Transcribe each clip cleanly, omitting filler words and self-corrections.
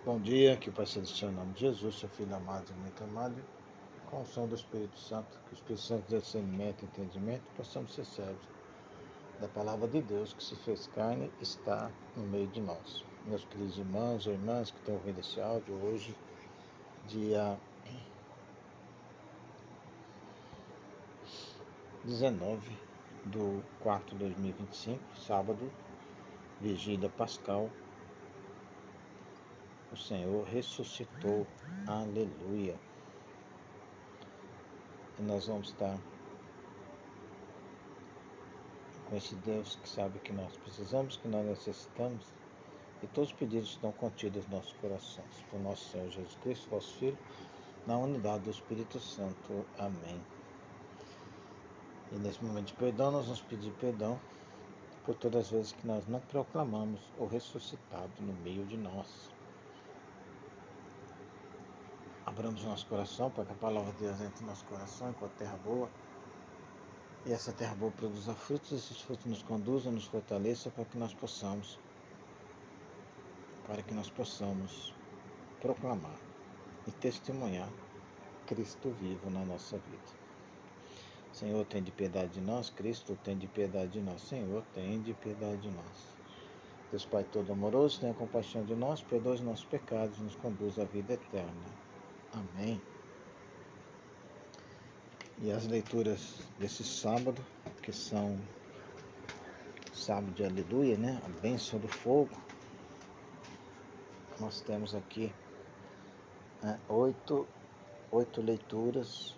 Bom dia, que o Pai Celestial, em nome de Jesus, seu Filho amado e muito amado, com o som do Espírito Santo, que o Espírito Santo dê discernimento e entendimento, possamos ser servos da Palavra de Deus que se fez carne e está no meio de nós. Meus queridos irmãos ou irmãs que estão ouvindo esse áudio hoje, dia 19/4/2025, sábado, vigília pascal, o Senhor ressuscitou, aleluia. E nós vamos estar com esse Deus que sabe que nós precisamos, que nós necessitamos, e todos os pedidos estão contidos nos nossos corações. Por nosso Senhor Jesus Cristo, vosso Filho, na unidade do Espírito Santo. Amém. E nesse momento de perdão, nós vamos pedir perdão por todas as vezes que nós não proclamamos o ressuscitado no meio de nós. Abramos nosso coração para que a palavra de Deus entre no nosso coração enquanto terra boa. E essa terra boa produza frutos, e esses frutos nos conduzam, nos fortaleça para que nós possamos proclamar e testemunhar Cristo vivo na nossa vida. Senhor, tem de piedade de nós. Cristo, tem de piedade de nós. Senhor, tem de piedade de nós. Deus Pai todo amoroso, tenha compaixão de nós, perdoe os nossos pecados e nos conduz à vida eterna. Amém. E as leituras desse sábado, que são sábado de aleluia, né? A bênção do fogo. Nós temos aqui 8 leituras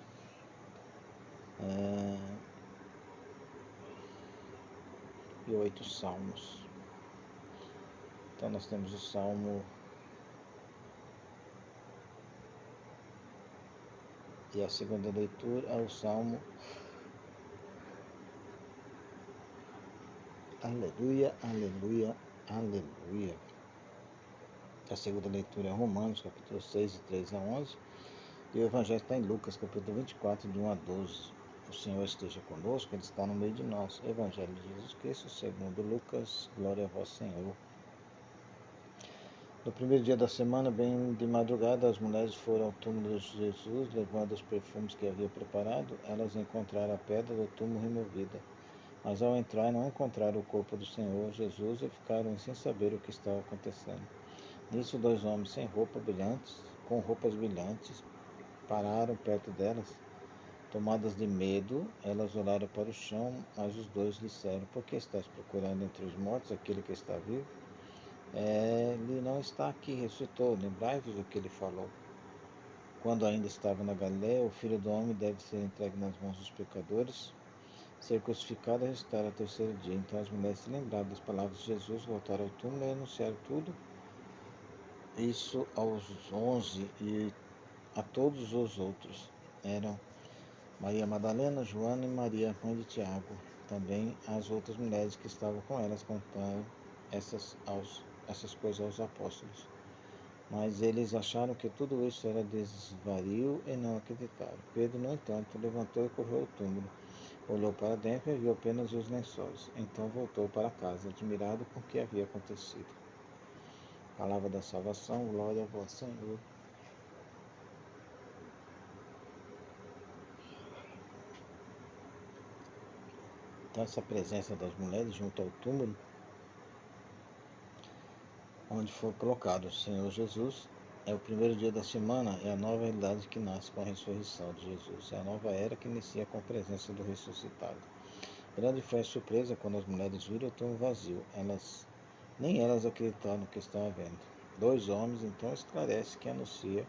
e 8 salmos. Então nós temos o salmo e a segunda leitura é o salmo aleluia, aleluia, aleluia. A segunda leitura é Romanos, capítulo 6, de 3 a 11. E o Evangelho está em Lucas, capítulo 24, de 1 a 12. O Senhor esteja conosco, Ele está no meio de nós. Evangelho de Jesus Cristo, segundo Lucas, glória a vós, Senhor. No primeiro dia da semana, bem de madrugada, as mulheres foram ao túmulo de Jesus, levando os perfumes que havia preparado. Elas encontraram a pedra do túmulo removida. Mas ao entrar, não encontraram o corpo do Senhor Jesus e ficaram sem saber o que estava acontecendo. Nisso, 2 homens sem com roupas brilhantes, pararam perto delas. Tomadas de medo, elas olharam para o chão, mas os dois disseram: por que estás procurando entre os mortos aquele que está vivo? Ele não está aqui, ressuscitou. Lembrai-vos do que ele falou. Quando ainda estava na Galiléia, o Filho do Homem deve ser entregue nas mãos dos pecadores, ser crucificado e ressuscitar ao terceiro dia. Então as mulheres se lembraram das palavras de Jesus, voltaram ao túmulo e anunciaram tudo isso aos 11 e a todos os outros. Eram Maria Madalena, Joana e Maria, mãe de Tiago. Também as outras mulheres que estavam com elas contaram essas coisas aos apóstolos. Mas eles acharam que tudo isso era desvario e não acreditaram. Pedro, no entanto, levantou e correu ao túmulo. Olhou para dentro e viu apenas os lençóis. Então voltou para casa, admirado com o que havia acontecido. Palavra da salvação, glória a vós, Senhor. Então essa presença das mulheres junto ao túmulo, onde foi colocado o Senhor Jesus, é o primeiro dia da semana, é a nova realidade que nasce com a ressurreição de Jesus. É a nova era que inicia com a presença do ressuscitado. Grande foi a surpresa quando as mulheres viram o túmulo vazio. Nem elas acreditaram no que estavam vendo. 2 homens então esclarece que anuncia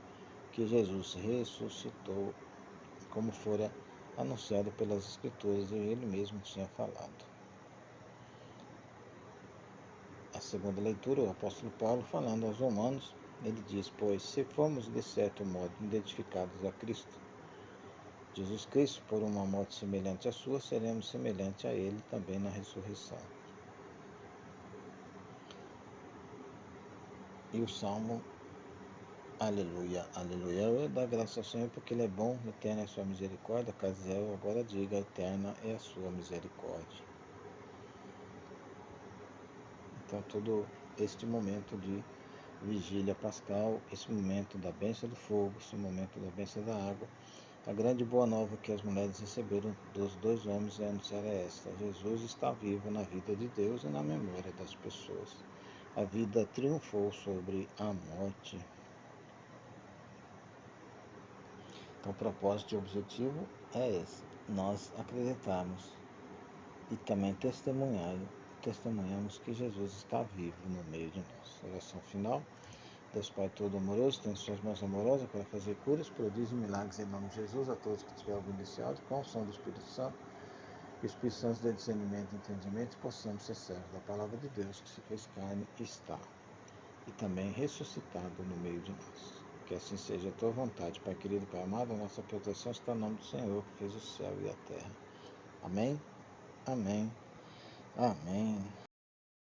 que Jesus ressuscitou, como fora anunciado pelas Escrituras e ele mesmo tinha falado. A segunda leitura, o apóstolo Paulo falando aos romanos, ele diz: pois se formos de certo modo identificados a Cristo, Jesus Cristo, por uma morte semelhante à sua, seremos semelhantes a ele também na ressurreição. E o salmo aleluia, aleluia. Eu dou graças ao Senhor porque Ele é bom, eterna é a sua misericórdia. Casiel agora diga: eterna é a sua misericórdia. Então, todo este momento de vigília pascal, esse momento da bênção do fogo, esse momento da bênção da água. A grande boa nova que as mulheres receberam dos dois homens é anunciar esta: Jesus está vivo na vida de Deus e na memória das pessoas. A vida triunfou sobre a morte. Então, o propósito e objetivo é esse: nós acreditarmos e também testemunhamos que Jesus está vivo no meio de nós. Oração final. Deus Pai Todo-Amoroso, tem suas mãos amorosas para fazer curas, prodígios e milagres em nome de Jesus a todos que estiverem ouvindo esse áudio, com a unção do Espírito Santo, que o Espírito Santo dê discernimento e entendimento, e possamos ser servos da palavra de Deus, que se fez carne e está, e também ressuscitado no meio de nós. Que assim seja a tua vontade, Pai querido, Pai amado, a nossa proteção está no nome do Senhor, que fez o céu e a terra. Amém? Amém. Amém.